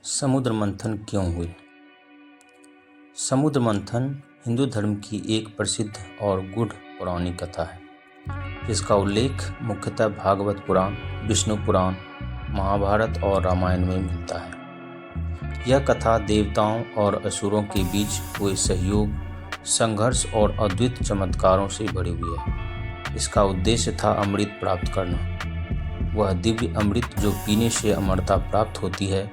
समुद्र मंथन क्यों हुई? समुद्र मंथन हिंदू धर्म की एक प्रसिद्ध और गूढ़ पौराणिक कथा है, जिसका उल्लेख मुख्यतः भागवत पुराण, विष्णु पुराण, महाभारत और रामायण में मिलता है। यह कथा देवताओं और असुरों के बीच हुए सहयोग, संघर्ष और अद्भुत चमत्कारों से भरी हुई है। इसका उद्देश्य था अमृत प्राप्त करना, वह दिव्य अमृत जो पीने से अमरता प्राप्त होती है।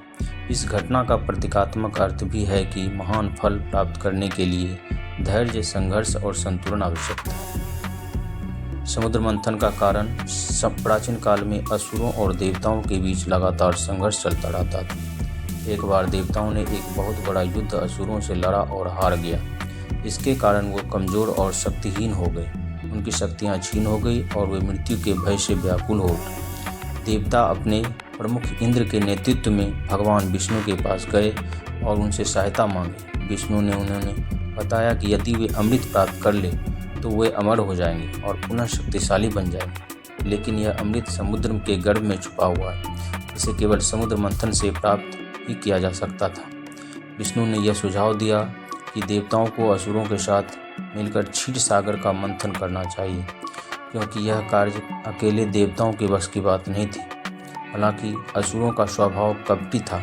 इस घटना का प्रतीकात्मक अर्थ भी है कि महान फल प्राप्त करने के लिए धैर्य, संघर्ष और संतुलन आवश्यक है। समुद्र मंथन का कारण प्राचीन काल में असुरों और देवताओं के बीच लगातार संघर्ष चलता रहता था। एक बार देवताओं ने एक बहुत बड़ा युद्ध असुरों से लड़ा और हार गया। इसके कारण वो कमजोर और शक्तिहीन हो गए, उनकी शक्तियाँ छीन हो गई और वे मृत्यु के भय से व्याकुल हो उठे। देवता अपने प्रमुख इंद्र के नेतृत्व में भगवान विष्णु के पास गए और उनसे सहायता मांगी। विष्णु ने उन्हें बताया कि यदि वे अमृत प्राप्त कर ले तो वे अमर हो जाएंगे और पुनः शक्तिशाली बन जाएंगे। लेकिन यह अमृत समुद्र के गर्भ में छुपा हुआ है, इसे केवल समुद्र मंथन से प्राप्त ही किया जा सकता था। विष्णु ने यह सुझाव दिया कि देवताओं को असुरों के साथ मिलकर क्षीर सागर का मंथन करना चाहिए, क्योंकि यह कार्य अकेले देवताओं के बस की बात नहीं थी। हालांकि असुरों का स्वभाव कपटी था,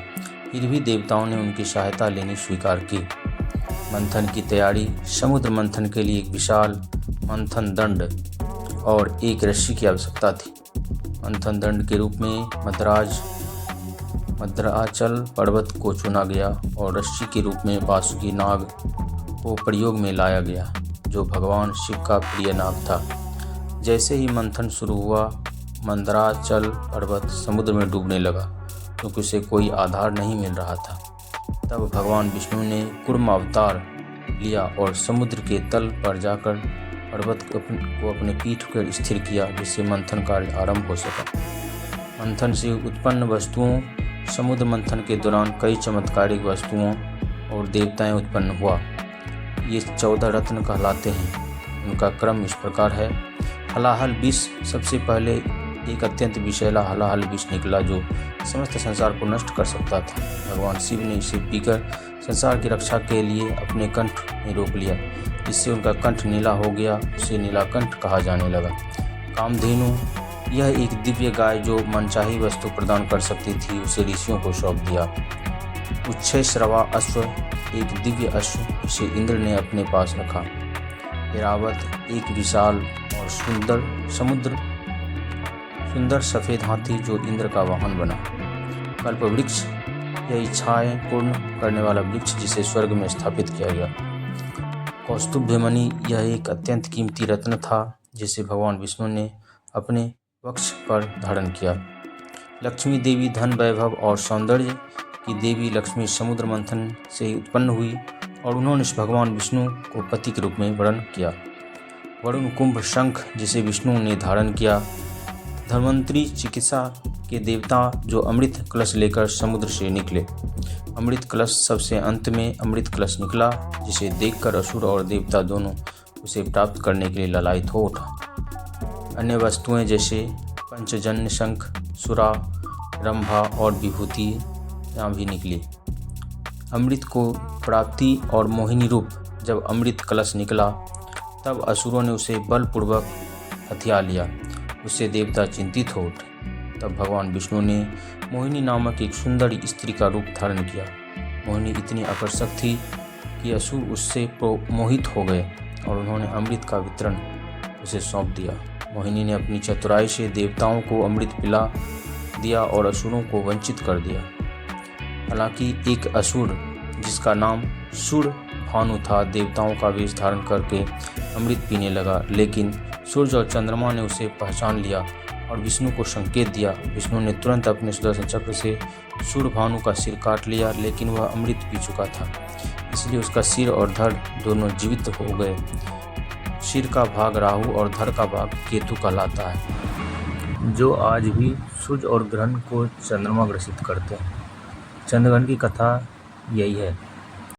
फिर भी देवताओं ने उनकी सहायता लेनी स्वीकार की। मंथन की तैयारी। समुद्र मंथन के लिए एक विशाल मंथन दंड और एक रस्सी की आवश्यकता थी। मंथन दंड के रूप में मद्राचल पर्वत को चुना गया और रस्सी के रूप में वासुकी नाग को प्रयोग में लाया गया, जो भगवान शिव का प्रिय नाग था। जैसे ही मंथन शुरू हुआ, मंदराचल पर्वत समुद्र में डूबने लगा, क्योंकि उसे कोई आधार नहीं मिल रहा था। तब भगवान विष्णु ने कूर्म अवतार लिया और समुद्र के तल पर जाकर पर्वत को अपने पीठ पर स्थिर किया, जिससे मंथन कार्य आरंभ हो सका। मंथन से उत्पन्न वस्तुओं। समुद्र मंथन के दौरान कई चमत्कारिक वस्तुओं और देवताएं उत्पन्न हुआ। ये 14 रत्न कहलाते हैं। उनका क्रम इस प्रकार है। हलाहल विष। सबसे पहले एक अत्यंत विषैला हलाहल विष निकला, जो समस्त संसार को नष्ट कर सकता था। भगवान शिव ने इसे पीकर संसार की रक्षा के लिए अपने कंठ में रोक लिया, जिससे उनका कंठ नीला हो गया। उसे नीलाकंठ कहा जाने लगा। कामधेनु। यह एक दिव्य गाय जो मनचाही वस्तु प्रदान कर सकती थी, उसे ऋषियों को सौंप दिया। उच्छ्रवा अश्व। एक दिव्य अश्व, इसे इंद्र ने अपने पास रखा। ऐरावत। एक विशाल और सुंदर सफ़ेद हाथी जो इंद्र का वाहन बना। कल्पवृक्ष। यह इच्छाएं पूर्ण करने वाला वृक्ष, जिसे स्वर्ग में स्थापित किया गया। कौस्तुभमणि। यह एक अत्यंत कीमती रत्न था, जिसे भगवान विष्णु ने अपने वक्ष पर धारण किया। लक्ष्मी देवी। धन, वैभव और सौंदर्य की देवी लक्ष्मी समुद्र मंथन से उत्पन्न हुई और उन्होंने भगवान विष्णु को पति के रूप में वर्ण किया। वरुण। कुंभ। शंख, जिसे विष्णु ने धारण किया। धन्वंतरी। चिकित्सा के देवता, जो अमृत कलश लेकर समुद्र से निकले। अमृत कलश। सबसे अंत में अमृत कलश निकला, जिसे देखकर असुर और देवता दोनों उसे प्राप्त करने के लिए लालायित हो उठा। अन्य वस्तुएं जैसे पंचजन्य शंख, सुरा, रंभा और विभूति यहाँ भी निकली। अमृत को प्राप्ति और मोहिनी रूप। जब अमृत कलश निकला, तब असुरों ने उसे बलपूर्वक हथिया लिया। उससे देवता चिंतित हो उठे। तब भगवान विष्णु ने मोहिनी नामक एक सुंदर स्त्री का रूप धारण किया। मोहिनी इतनी आकर्षक थी कि असुर उससे मोहित हो गए और उन्होंने अमृत का वितरण उसे सौंप दिया। मोहिनी ने अपनी चतुराई से देवताओं को अमृत पिला दिया और असुरों को वंचित कर दिया। हालांकि एक असुर, जिसका नाम सूर्य भानु था, देवताओं का वेश धारण करके अमृत पीने लगा, लेकिन सूर्य और चंद्रमा ने उसे पहचान लिया और विष्णु को संकेत दिया। विष्णु ने तुरंत अपने सुदर्शन चक्र से सूर्य भानु का सिर काट लिया, लेकिन वह अमृत पी चुका था, इसलिए उसका सिर और धड़ दोनों जीवित हो गए। सिर का भाग राहु और धड़ का भाग केतु कहलाता है, जो आज भी सूर्य और ग्रहण को चंद्रमा ग्रसित करते हैं। चंद्रग्रहण की कथा यही है।